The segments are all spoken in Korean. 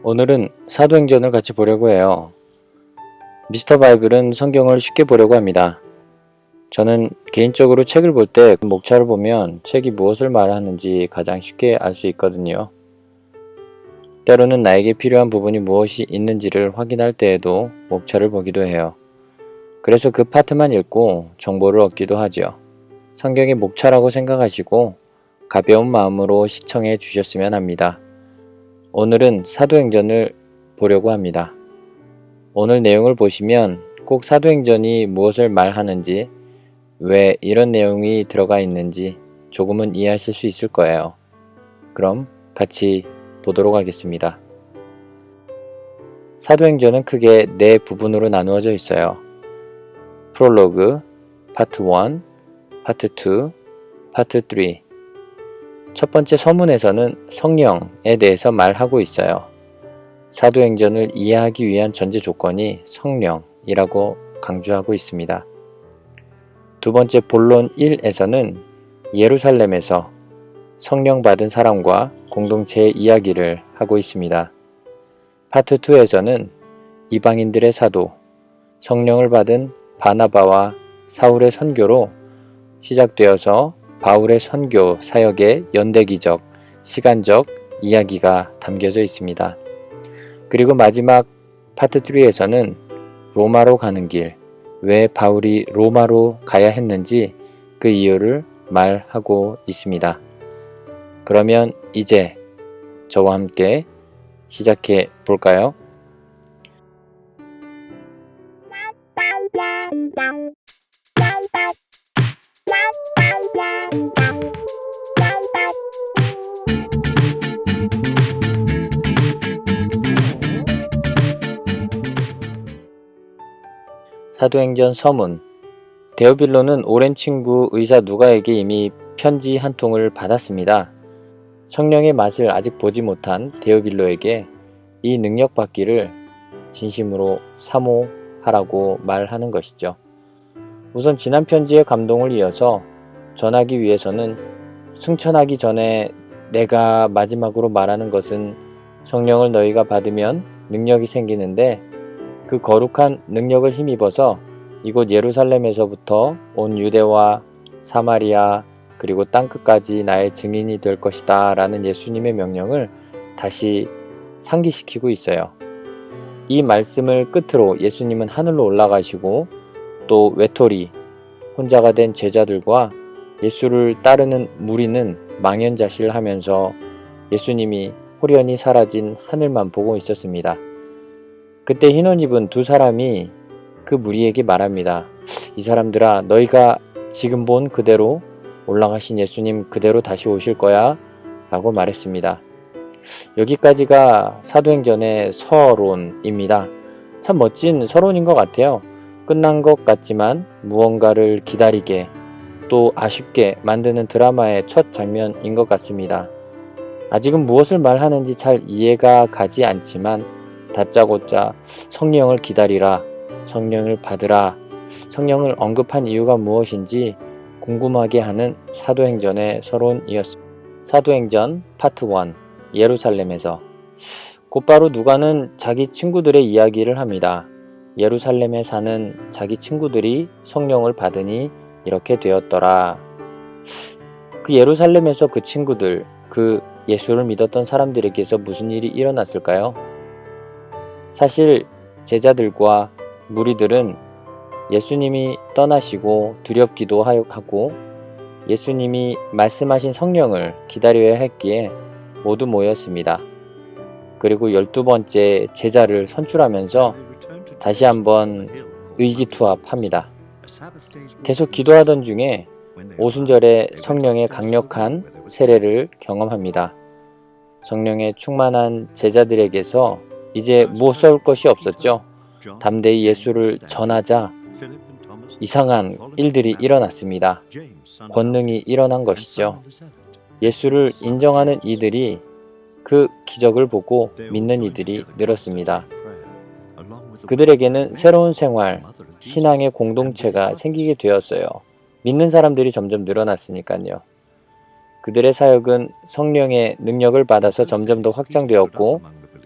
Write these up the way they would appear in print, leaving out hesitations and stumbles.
오늘은 사도행전을 같이 보려고 해요. 미스터 바이블은 성경을 쉽게 보려고 합니다. 저는 개인적으로 책을 볼 때 목차를 보면 책이 무엇을 말하는지 가장 쉽게 알 수 있거든요. 때로는 나에게 필요한 부분이 무엇이 있는지를 확인할 때에도 목차를 보기도 해요. 그래서 그 파트만 읽고 정보를 얻기도 하죠. 성경의 목차라고 생각하시고 가벼운 마음으로 시청해 주셨으면 합니다. 오늘은 사도행전을 보려고 합니다. 오늘 내용을 보시면 꼭 사도행전이 무엇을 말하는지, 왜 이런 내용이 들어가 있는지 조금은 이해하실 수 있을 거예요. 그럼 같이 보도록 하겠습니다. 사도행전은 크게 네 부분으로 나누어져 있어요. 프롤로그, 파트 1, 파트 2, 파트 3. 첫 번째 서문에서는 성령에 대해서 말하고 있어요. 사도행전을 이해하기 위한 전제 조건이 성령이라고 강조하고 있습니다. 두 번째 본론 1에서는 예루살렘에서 성령 받은 사람과 공동체의 이야기를 하고 있습니다. 파트 2에서는 이방인들의 사도, 성령을 받은 바나바와 사울의 선교로 시작되어서 바울의 선교 사역의 연대기적, 시간적 이야기가 담겨져 있습니다. 그리고 마지막 파트 3에서는 로마로 가는 길, 왜 바울이 로마로 가야 했는지 그 이유를 말하고 있습니다. 그러면 이제 저와 함께 시작해 볼까요? 사도행전 서문. 데오빌로는 오랜 친구 의사 누가에게 이미 편지 한 통을 받았습니다. 성령의 맛을 아직 보지 못한 데오빌로에게 이 능력 받기를 진심으로 사모하라고 말하는 것이죠. 우선 지난 편지의 감동을 이어서 전하기 위해서는 승천하기 전에 내가 마지막으로 말하는 것은 성령을 너희가 받으면 능력이 생기는데 그 거룩한 능력을 힘입어서 이곳 예루살렘에서부터 온 유대와 사마리아 그리고 땅끝까지 나의 증인이 될 것이다 라는 예수님의 명령을 다시 상기시키고 있어요. 이 말씀을 끝으로 예수님은 하늘로 올라가시고 또 외톨이 혼자가 된 제자들과 예수를 따르는 무리는 망연자실하면서 예수님이 호련히 사라진 하늘만 보고 있었습니다. 그때 흰 옷 입은 두 사람이 그 무리에게 말합니다. 이 사람들아, 너희가 지금 본 그대로 올라가신 예수님 그대로 다시 오실 거야 라고 말했습니다. 여기까지가 사도행전의 서론입니다. 참 멋진 서론인 것 같아요. 끝난 것 같지만 무언가를 기다리게 또 아쉽게 만드는 드라마의 첫 장면인 것 같습니다. 아직은 무엇을 말하는지 잘 이해가 가지 않지만 다짜고짜 성령을 기다리라, 성령을 받으라, 성령을 언급한 이유가 무엇인지 궁금하게 하는 사도행전의 서론이었습니다. 사도행전 파트 1 예루살렘에서 곧바로 누가는 자기 친구들의 이야기를 합니다. 예루살렘에 사는 자기 친구들이 성령을 받으니 이렇게 되었더라. 그 예루살렘에서 그 친구들, 그 예수를 믿었던 사람들에게서 무슨 일이 일어났을까요? 사실 제자들과 무리들은 예수님이 떠나시고 두렵기도 하고 예수님이 말씀하신 성령을 기다려야 했기에 모두 모였습니다. 그리고 12번째 제자를 선출하면서 다시 한번 의기투합합니다. 계속 기도하던 중에 오순절에 성령의 강력한 세례를 경험합니다. 성령의 충만한 제자들에게서 이제 무서울 것이 없었죠. 담대히 예수를 전하자 이상한 일들이 일어났습니다. 권능이 일어난 것이죠. 예수를 인정하는 이들이 그 기적을 보고 믿는 이들이 늘었습니다. 그들에게는 새로운 생활, 신앙의 공동체가 생기게 되었어요. 믿는 사람들이 점점 늘어났으니까요. 그들의 사역은 성령의 능력을 받아서 점점 더 확장되었고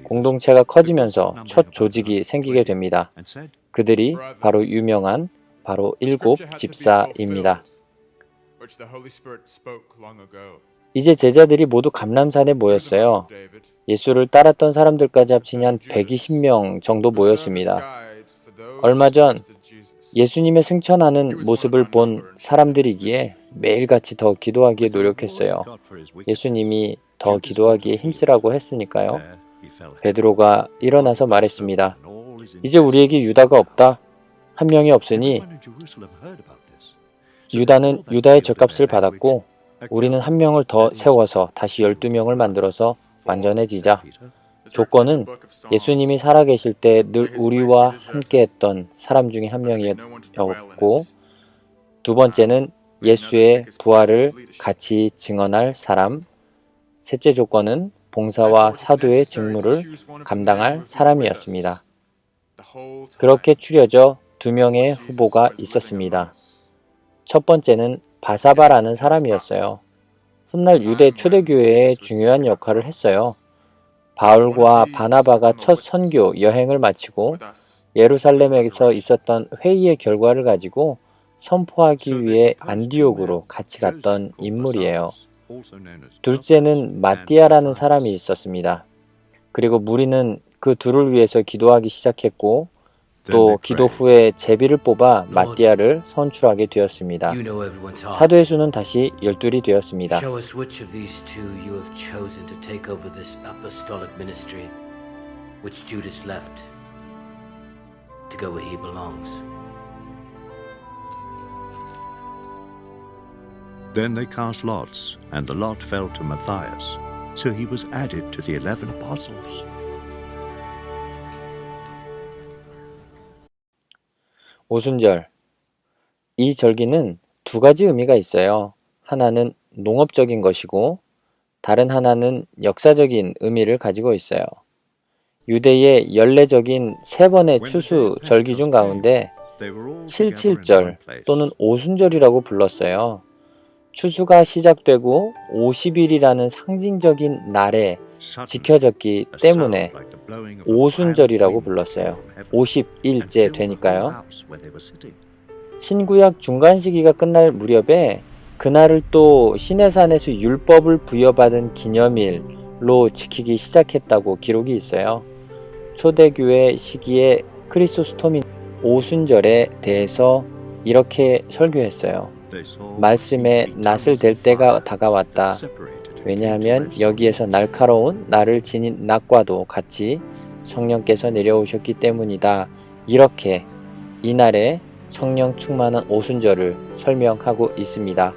공동체가 커지면서 첫 조직이 생기게 됩니다. 그들이 바로 유명한 바로 일곱 집사입니다. 이제 제자들이 모두 감람산에 모였어요. 예수를 따랐던 사람들까지 합치니 한 120명 정도 모였습니다. 얼마 전 예수님의 승천하는 모습을 본 사람들이기에 매일같이 더 기도하기에 노력했어요. 예수님이 더 기도하기에 힘쓰라고 했으니까요. 베드로가 일어나서 말했습니다. 이제 우리에게 유다가 없다. 한 명이 없으니 유다는 유다의 죗값을 받았고 우리는 한 명을 더 세워서 다시 12명을 만들어서 완전해지자. 조건은 예수님이 살아계실 때 늘 우리와 함께했던 사람 중에 한 명이었고, 두 번째는 예수의 부활을 같이 증언할 사람, 셋째 조건은 봉사와 사도의 직무를 감당할 사람이었습니다. 그렇게 추려져 2명의 후보가 있었습니다. 첫 번째는 바사바라는 사람이었어요. 훗날 유대 초대교회에 중요한 역할을 했어요. 바울과 바나바가 첫 선교 여행을 마치고 예루살렘에서 있었던 회의의 결과를 가지고 선포하기 위해 안디옥으로 같이 갔던 인물이에요. 둘째는 마띠아라는 사람이 있었습니다. 그리고 무리는 그 둘을 위해서 기도하기 시작했고 또 기도 후에 제비를 뽑아 마띠아를 선출하게 되었습니다. 사도의 수는 다시 12이 되었습니다. Show us which of these two you have chosen to take over this apostolic ministry, which Judas left to go where he belongs. Then they cast lots, and the lot fell to Matthias, so he was added to the 11 apostles. 오순절. 이 절기는 두 가지 의미가 있어요. 하나는 농업적인 것이고 다른 하나는 역사적인 의미를 가지고 있어요. 유대의 연례적인 3번의 추수 절기 중 가운데 77절 또는 오순절이라고 불렀어요. 추수가 시작되고 50일이라는 상징적인 날에 지켜졌기 때문에 오순절이라고 불렀어요. 50일째 되니까요. 신구약 중간 시기가 끝날 무렵에 그날을 또 시내산에서 율법을 부여받은 기념일로 지키기 시작했다고 기록이 있어요. 초대교회 시기에 크리소스토미 오순절에 대해서 이렇게 설교했어요. 말씀에 낫을 댈 때가 다가왔다. 왜냐하면 여기에서 날카로운 나를 지닌 낫과도 같이 성령께서 내려오셨기 때문이다. 이렇게 이날에 성령 충만한 오순절을 설명하고 있습니다.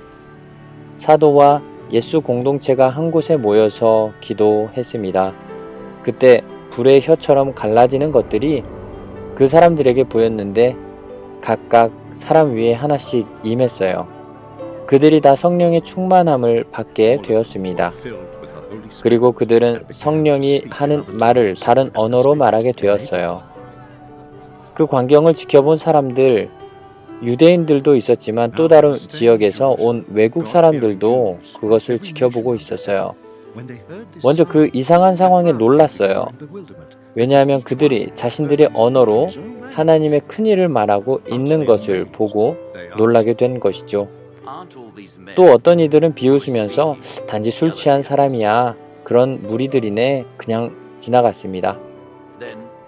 사도와 예수 공동체가 한 곳에 모여서 기도했습니다. 그때 불의 혀처럼 갈라지는 것들이 그 사람들에게 보였는데 각각 사람 위에 하나씩 임했어요. 그들이 다 성령의 충만함을 받게 되었습니다. 그리고 그들은 성령이 하는 말을 다른 언어로 말하게 되었어요. 그 광경을 지켜본 사람들, 유대인들도 있었지만 또 다른 지역에서 온 외국 사람들도 그것을 지켜보고 있었어요. 먼저 그 이상한 상황에 놀랐어요. 왜냐하면 그들이 자신들의 언어로 하나님의 큰일을 말하고 있는 것을 보고 놀라게 된 것이죠. 또 어떤 이들은 비웃으면서 단지 술 취한 사람이야, 그런 무리들이네, 그냥 지나갔습니다.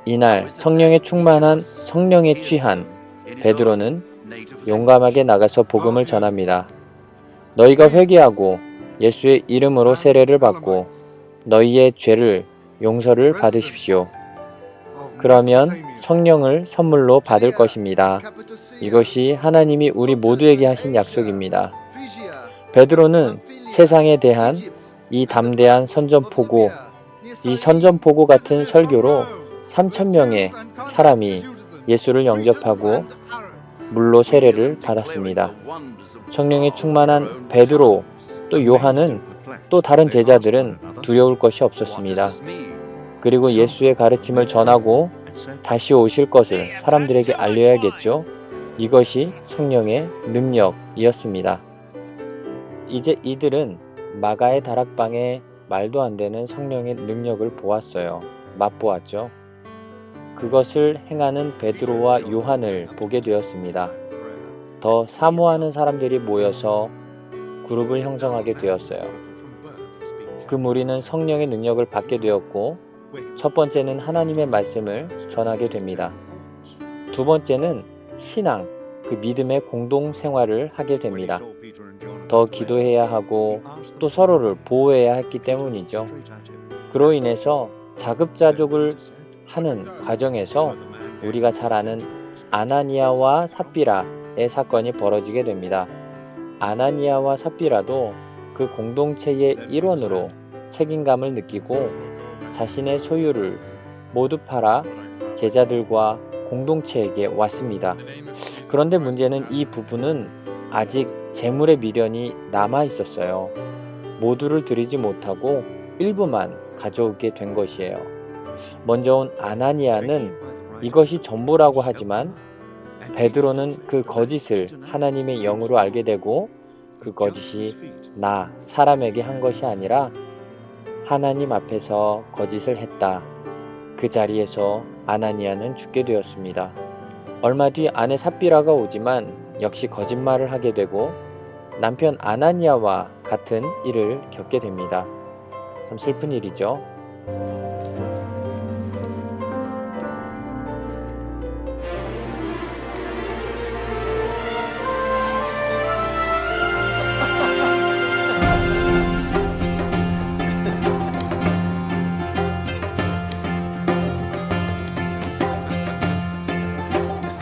이날 성령에 충만한 성령에 취한 베드로는 용감하게 나가서 복음을 전합니다. 너희가 회개하고 예수의 이름으로 세례를 받고 너희의 죄를 용서를 받으십시오. 그러면 성령을 선물로 받을 것입니다. 이것이 하나님이 우리 모두에게 하신 약속입니다. 베드로는 세상에 대한 이 담대한 선전포고, 이 선전포고 같은 설교로 3,000명의 사람이 예수를 영접하고 물로 세례를 받았습니다. 성령에 충만한 베드로 또 요한은 또 다른 제자들은 두려울 것이 없었습니다. 그리고 예수의 가르침을 전하고 다시 오실 것을 사람들에게 알려야겠죠. 이것이 성령의 능력이었습니다. 이제 이들은 마가의 다락방에 말도 안 되는 성령의 능력을 보았어요. 맛보았죠. 그것을 행하는 베드로와 요한을 보게 되었습니다. 더 사모하는 사람들이 모여서 그룹을 형성하게 되었어요. 그 무리는 성령의 능력을 받게 되었고, 첫 번째는 하나님의 말씀을 전하게 됩니다. 두 번째는 신앙, 그 믿음의 공동 생활을 하게 됩니다. 더 기도해야 하고 또 서로를 보호해야 했기 때문이죠. 그로 인해서 자급자족을 하는 과정에서 우리가 잘 아는 아나니아와 삽비라의 사건이 벌어지게 됩니다. 아나니아와 삽비라도 그 공동체의 일원으로 책임감을 느끼고 자신의 소유를 모두 팔아 제자들과 공동체에게 왔습니다. 그런데 문제는 이 부부는 아직 재물의 미련이 남아 있었어요. 모두를 드리지 못하고 일부만 가져오게 된 것이에요. 먼저 온 아나니아는 이것이 전부라고 하지만 베드로는 그 거짓을 하나님의 영으로 알게 되고 그 거짓이 나 사람에게 한 것이 아니라 하나님 앞에서 거짓을 했다. 그 자리에서 아나니아는 죽게 되었습니다. 얼마 뒤 아내 삽비라가 오지만 역시 거짓말을 하게 되고 남편 아나니아와 같은 일을 겪게 됩니다. 참 슬픈 일이죠.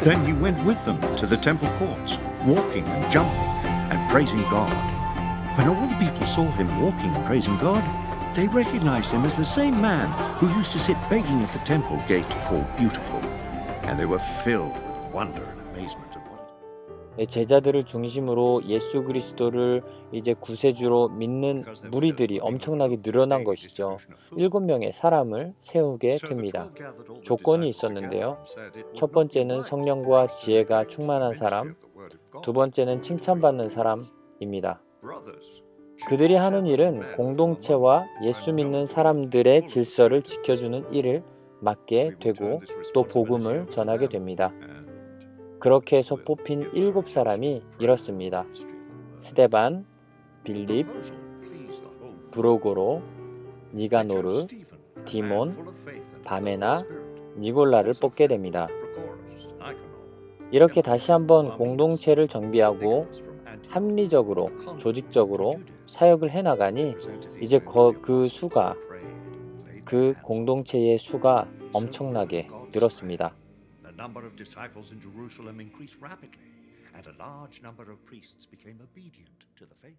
Then he went with them to the temple courts, walking and jumping and praising God. When all the people saw him walking and praising God, they recognized him as the same man who used to sit begging at the temple gate called Beautiful. And they were filled with wonder and amazement at what 제자들을 중심으로 예수 그리스도를 이제 구세주로 믿는 무리들이 엄청나게 늘어난 것이죠. 7명의 사람을 세우게 됩니다. 조건이 있었는데요. 첫 번째는 성령과 지혜가 충만한 사람, 두 번째는 칭찬받는 사람입니다. 그들이 하는 일은 공동체와 예수 믿는 사람들의 질서를 지켜주는 일을 맡게 되고 또 복음을 전하게 됩니다. 그렇게 해서 뽑힌 7사람이 이렇습니다. 스데반, 빌립, 브로고로, 니가노르, 디몬, 바메나, 니골라를 뽑게 됩니다. 이렇게 다시 한번 공동체를 정비하고 합리적으로, 조직적으로 사역을 해나가니 이제 그 수가, 그 공동체의 수가 엄청나게 늘었습니다. The number of disciples in Jerusalem increased rapidly, and a large number of priests became obedient to the faith.